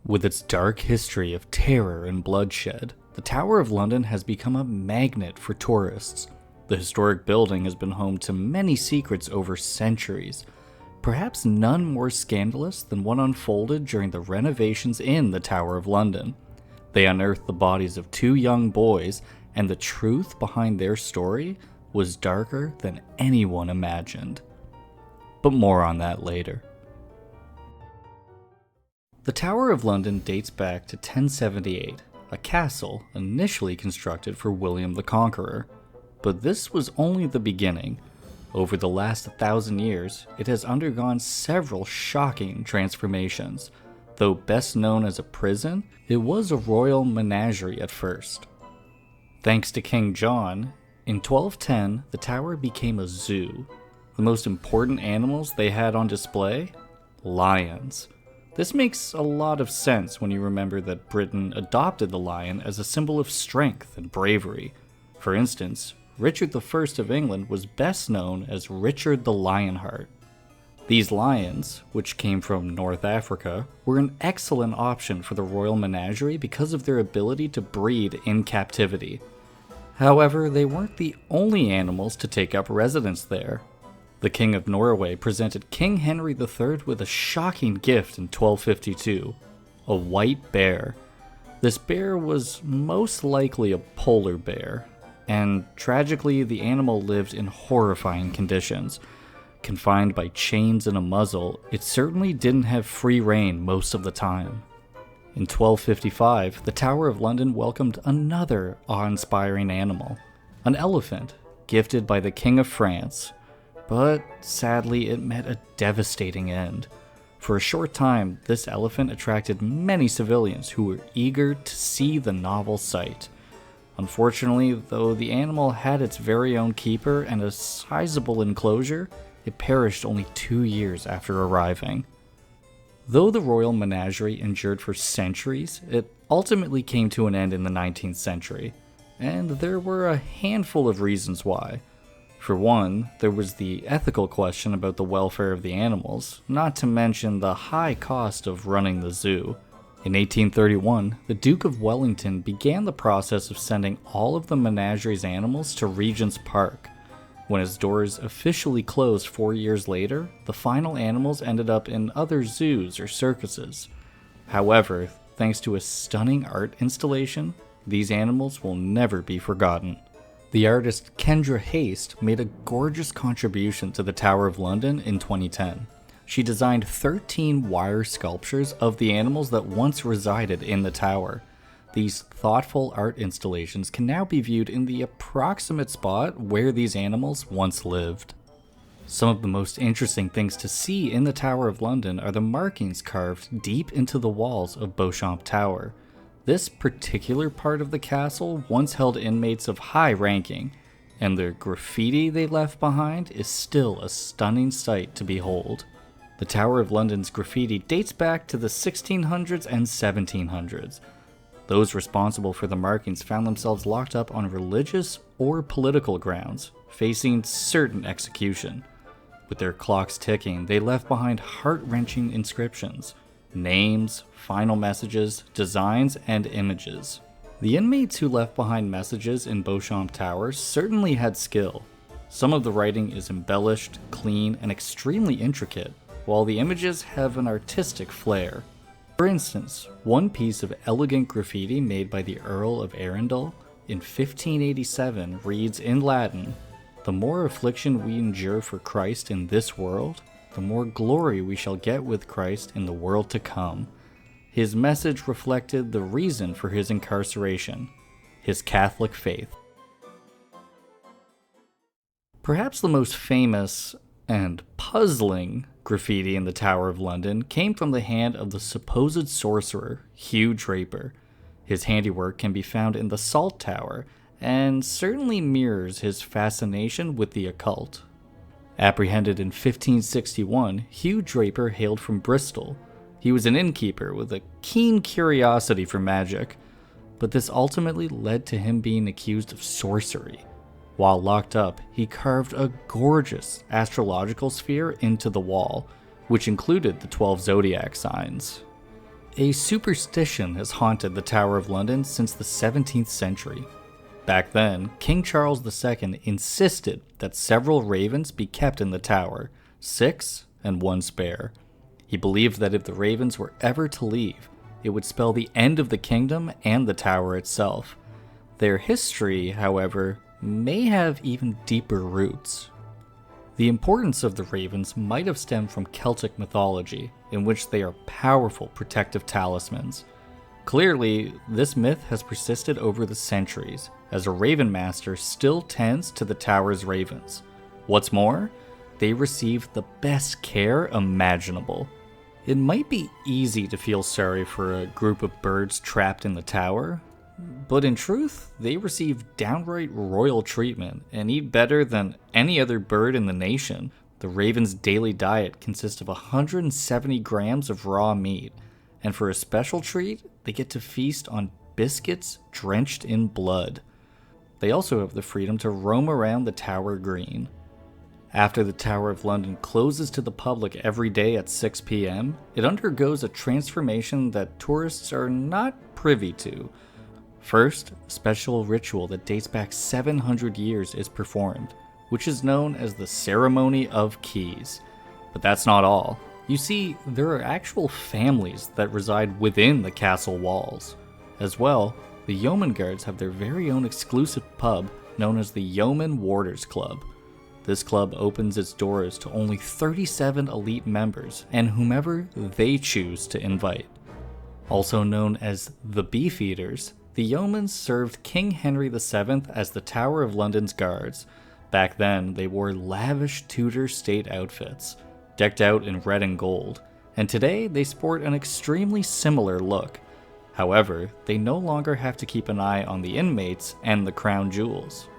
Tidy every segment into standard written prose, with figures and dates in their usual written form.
With its dark history of terror and bloodshed, the Tower of London has become a magnet for tourists. The historic building has been home to many secrets over centuries, perhaps none more scandalous than one unfolded during the renovations in the Tower of London. They unearthed the bodies of two young boys, and the truth behind their story was darker than anyone imagined. But more on that later. The Tower of London dates back to 1078, a castle initially constructed for William the Conqueror. But this was only the beginning. Over the last 1,000 years, it has undergone several shocking transformations. Though best known as a prison, it was a royal menagerie at first. Thanks to King John, in 1210, the tower became a zoo. The most important animals they had on display? Lions. This makes a lot of sense when you remember that Britain adopted the lion as a symbol of strength and bravery. For instance, Richard I of England was best known as Richard the Lionheart. These lions, which came from North Africa, were an excellent option for the Royal Menagerie because of their ability to breed in captivity. However, they weren't the only animals to take up residence there. The King of Norway presented King Henry III with a shocking gift in 1252, a white bear. This bear was most likely a polar bear, and tragically the animal lived in horrifying conditions. Confined by chains and a muzzle, it certainly didn't have free rein most of the time. In 1255, the Tower of London welcomed another awe-inspiring animal, an elephant, gifted by the King of France. But sadly, it met a devastating end. For a short time, this elephant attracted many civilians who were eager to see the novel sight. Unfortunately, though the animal had its very own keeper and a sizable enclosure, it perished only 2 years after arriving. Though the Royal Menagerie endured for centuries, it ultimately came to an end in the 19th century, and there were a handful of reasons why. For one, there was the ethical question about the welfare of the animals, not to mention the high cost of running the zoo. In 1831, the Duke of Wellington began the process of sending all of the menagerie's animals to Regent's Park. When its doors officially closed 4 years later, the final animals ended up in other zoos or circuses. However, thanks to a stunning art installation, these animals will never be forgotten. The artist Kendra Haste made a gorgeous contribution to the Tower of London in 2010. She designed 13 wire sculptures of the animals that once resided in the tower. These thoughtful art installations can now be viewed in the approximate spot where these animals once lived. Some of the most interesting things to see in the Tower of London are the markings carved deep into the walls of Beauchamp Tower. This particular part of the castle once held inmates of high ranking, and the graffiti they left behind is still a stunning sight to behold. The Tower of London's graffiti dates back to the 1600s and 1700s. Those responsible for the markings found themselves locked up on religious or political grounds, facing certain execution. With their clocks ticking, they left behind heart-wrenching inscriptions, names, final messages, designs, and images. The inmates who left behind messages in Beauchamp Tower certainly had skill. Some of the writing is embellished, clean, and extremely intricate, while the images have an artistic flair. For instance, one piece of elegant graffiti made by the Earl of Arundel in 1587 reads in Latin, "The more affliction we endure for Christ in this world, the more glory we shall get with Christ in the world to come." His message reflected the reason for his incarceration, his Catholic faith. Perhaps the most famous and puzzling graffiti in the Tower of London came from the hand of the supposed sorcerer, Hugh Draper. His handiwork can be found in the Salt Tower, and certainly mirrors his fascination with the occult. Apprehended in 1561, Hugh Draper hailed from Bristol. He was an innkeeper with a keen curiosity for magic, but this ultimately led to him being accused of sorcery. While locked up, he carved a gorgeous astrological sphere into the wall, which included the 12 zodiac signs. A superstition has haunted the Tower of London since the 17th century. Back then, King Charles II insisted that several ravens be kept in the tower, 6 and 1 spare. He believed that if the ravens were ever to leave, it would spell the end of the kingdom and the tower itself. Their history, however, may have even deeper roots. The importance of the ravens might have stemmed from Celtic mythology, in which they are powerful protective talismans. Clearly, this myth has persisted over the centuries, as a raven master still tends to the tower's ravens. What's more, they receive the best care imaginable. It might be easy to feel sorry for a group of birds trapped in the tower, but in truth, they receive downright royal treatment and eat better than any other bird in the nation. The raven's daily diet consists of 170 grams of raw meat, and for a special treat, they get to feast on biscuits drenched in blood. They also have the freedom to roam around the Tower Green. After the Tower of London closes to the public every day at 6 p.m., it undergoes a transformation that tourists are not privy to. First, a special ritual that dates back 700 years is performed, which is known as the Ceremony of Keys. But that's not all. You see, there are actual families that reside within the castle walls. As well, the Yeoman Guards have their very own exclusive pub known as the Yeoman Warders Club. This club opens its doors to only 37 elite members and whomever they choose to invite. Also known as the Beefeaters, the Yeomans served King Henry VII as the Tower of London's guards. Back then, they wore lavish Tudor state outfits, decked out in red and gold, and today they sport an extremely similar look. However, they no longer have to keep an eye on the inmates and the crown jewels.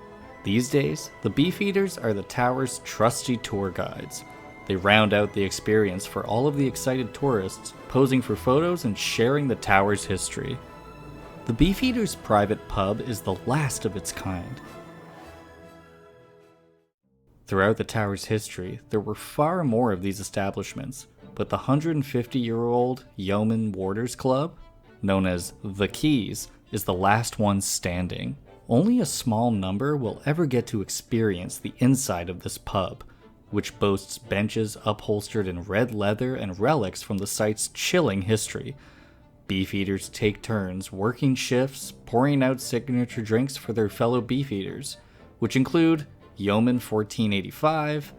These days, the Beefeaters are the tower's trusty tour guides. They round out the experience for all of the excited tourists, posing for photos and sharing the tower's history. The Beefeaters' private pub is the last of its kind. Throughout the tower's history, there were far more of these establishments, but the 150-year-old Yeoman Warders Club, known as the Keys, is the last one standing. Only a small number will ever get to experience the inside of this pub, which boasts benches upholstered in red leather and relics from the site's chilling history. Beefeaters take turns working shifts, pouring out signature drinks for their fellow Beefeaters, which include Yeoman 1485,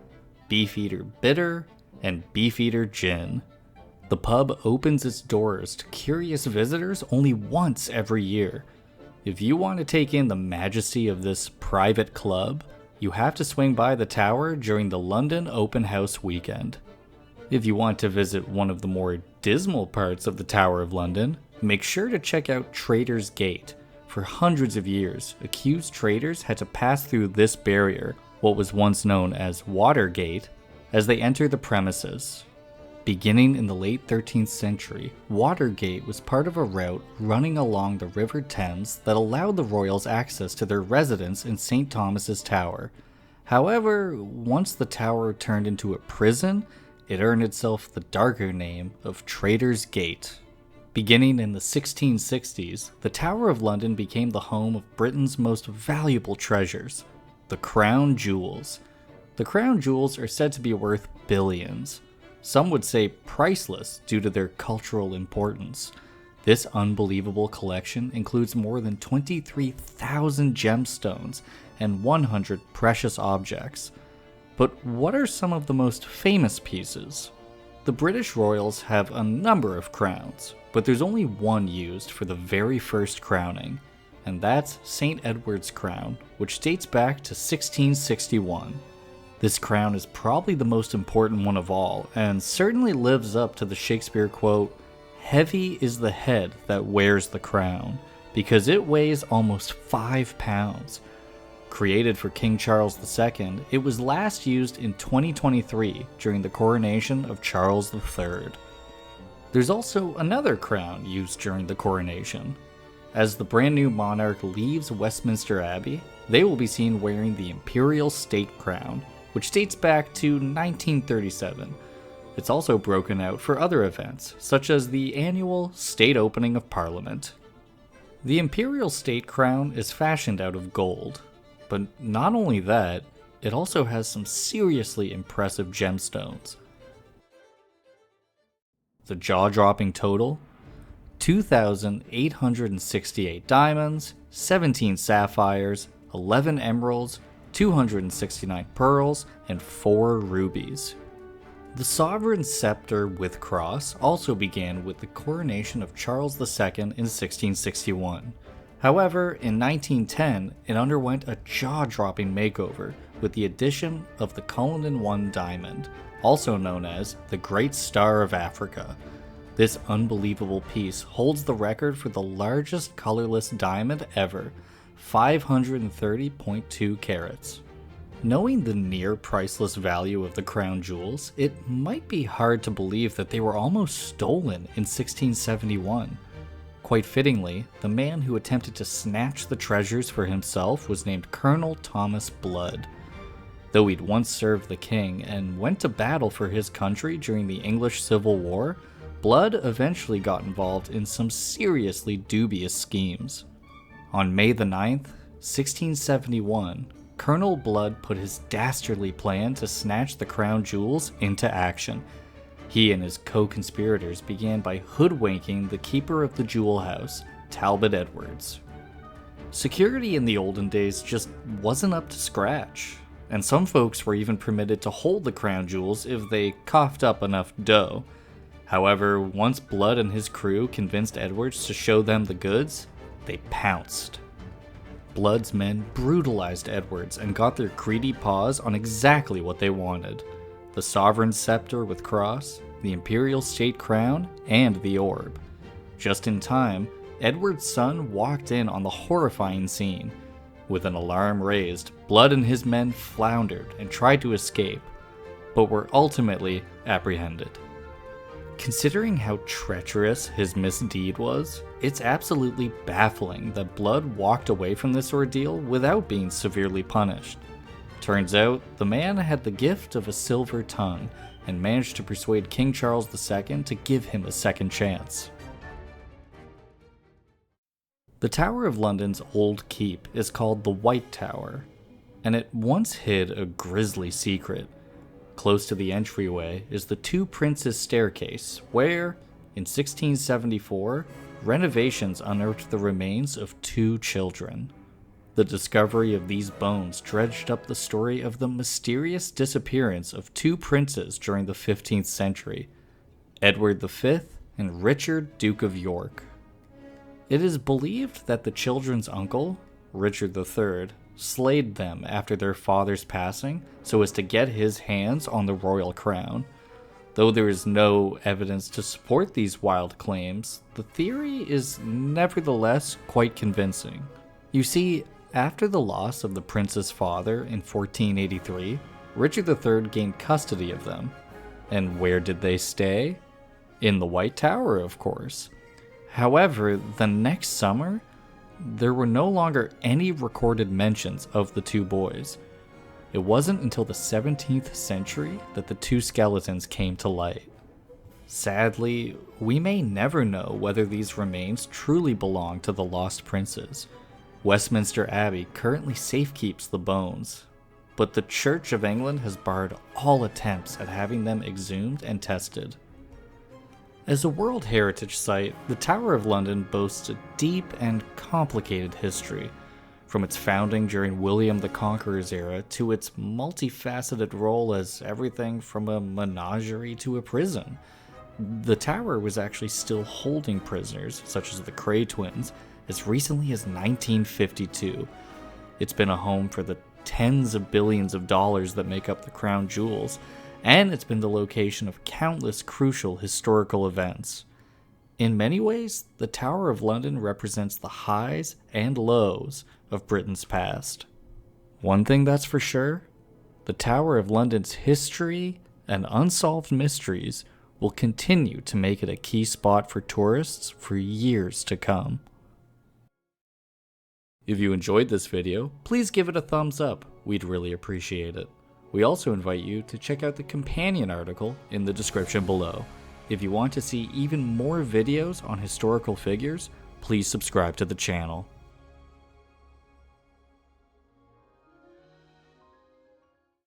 Beefeater Bitter, and Beefeater Gin. The pub opens its doors to curious visitors only once every year. If you want to take in the majesty of this private club, you have to swing by the tower during the London Open House weekend. If you want to visit one of the more dismal parts of the Tower of London, make sure to check out Traitor's Gate. For hundreds of years, accused traitors had to pass through this barrier, what was once known as Watergate, as they enter the premises. Beginning in the late 13th century, Watergate was part of a route running along the River Thames that allowed the royals access to their residence in St. Thomas's Tower. However, once the tower turned into a prison, it earned itself the darker name of Traitor's Gate. Beginning in the 1660s, the Tower of London became the home of Britain's most valuable treasures, the crown jewels. The crown jewels are said to be worth billions. Some would say priceless due to their cultural importance. This unbelievable collection includes more than 23,000 gemstones and 100 precious objects. But what are some of the most famous pieces? The British royals have a number of crowns, but there's only one used for the very first crowning, and that's St. Edward's crown, which dates back to 1661. This crown is probably the most important one of all, and certainly lives up to the Shakespeare quote, "Heavy is the head that wears the crown," because it weighs almost 5 pounds. Created for King Charles II, it was last used in 2023 during the coronation of Charles III. There's also another crown used during the coronation. As the brand new monarch leaves Westminster Abbey, they will be seen wearing the Imperial State Crown, which dates back to 1937. It's also broken out for other events, such as the annual State Opening of Parliament. The imperial state crown is fashioned out of gold, but not only that, it also has some seriously impressive gemstones. The jaw-dropping total: 2,868 diamonds, 17 sapphires, 11 emeralds, 269 pearls, and 4 rubies. The sovereign scepter with cross also began with the coronation of Charles II in 1661. However, in 1910, it underwent a jaw-dropping makeover with the addition of the Cullinan I diamond, also known as the Great Star of Africa. This unbelievable piece holds the record for the largest colorless diamond ever, 530.2 carats. Knowing the near priceless value of the crown jewels, it might be hard to believe that they were almost stolen in 1671. Quite fittingly, the man who attempted to snatch the treasures for himself was named Colonel Thomas Blood. Though he'd once served the king and went to battle for his country during the English Civil War, Blood eventually got involved in some seriously dubious schemes. On May the 9th, 1671, Colonel Blood put his dastardly plan to snatch the crown jewels into action. He and his co-conspirators began by hoodwinking the keeper of the jewel house, Talbot Edwards. Security in the olden days just wasn't up to scratch, and some folks were even permitted to hold the crown jewels if they coughed up enough dough. However, once Blood and his crew convinced Edwards to show them the goods, they pounced. Blood's men brutalized Edwards and got their greedy paws on exactly what they wanted: the sovereign scepter with cross, the imperial state crown, and the orb. Just in time, Edward's son walked in on the horrifying scene. With an alarm raised, Blood and his men floundered and tried to escape, but were ultimately apprehended. Considering how treacherous his misdeed was, it's absolutely baffling that Blood walked away from this ordeal without being severely punished. Turns out, the man had the gift of a silver tongue and managed to persuade King Charles II to give him a second chance. The Tower of London's old keep is called the White Tower, and it once hid a grisly secret. Close to the entryway is the Two Princes staircase, where, in 1674, renovations unearthed the remains of 2 children. The discovery of these bones dredged up the story of the mysterious disappearance of 2 princes during the 15th century, Edward V and Richard, Duke of York. It is believed that the children's uncle, Richard III, slayed them after their father's passing so as to get his hands on the royal crown. Though there is no evidence to support these wild claims, the theory is nevertheless quite convincing. You see, after the loss of the prince's father in 1483, Richard III gained custody of them. And where did they stay? In the White Tower, of course. However, the next summer, there were no longer any recorded mentions of the 2 boys. It wasn't until the 17th century that the 2 skeletons came to light. Sadly, we may never know whether these remains truly belong to the lost princes. Westminster Abbey currently safekeeps the bones, but the Church of England has barred all attempts at having them exhumed and tested. As a World Heritage Site, the Tower of London boasts a deep and complicated history, from its founding during William the Conqueror's era to its multifaceted role as everything from a menagerie to a prison. The tower was actually still holding prisoners, such as the Cray twins, as recently as 1952. It's been a home for the tens of billions of dollars that make up the crown jewels, and it's been the location of countless crucial historical events. In many ways, the Tower of London represents the highs and lows of Britain's past. One thing that's for sure, the Tower of London's history and unsolved mysteries will continue to make it a key spot for tourists for years to come. If you enjoyed this video, please give it a thumbs up, we'd really appreciate it. We also invite you to check out the companion article in the description below. If you want to see even more videos on historical figures, please subscribe to the channel.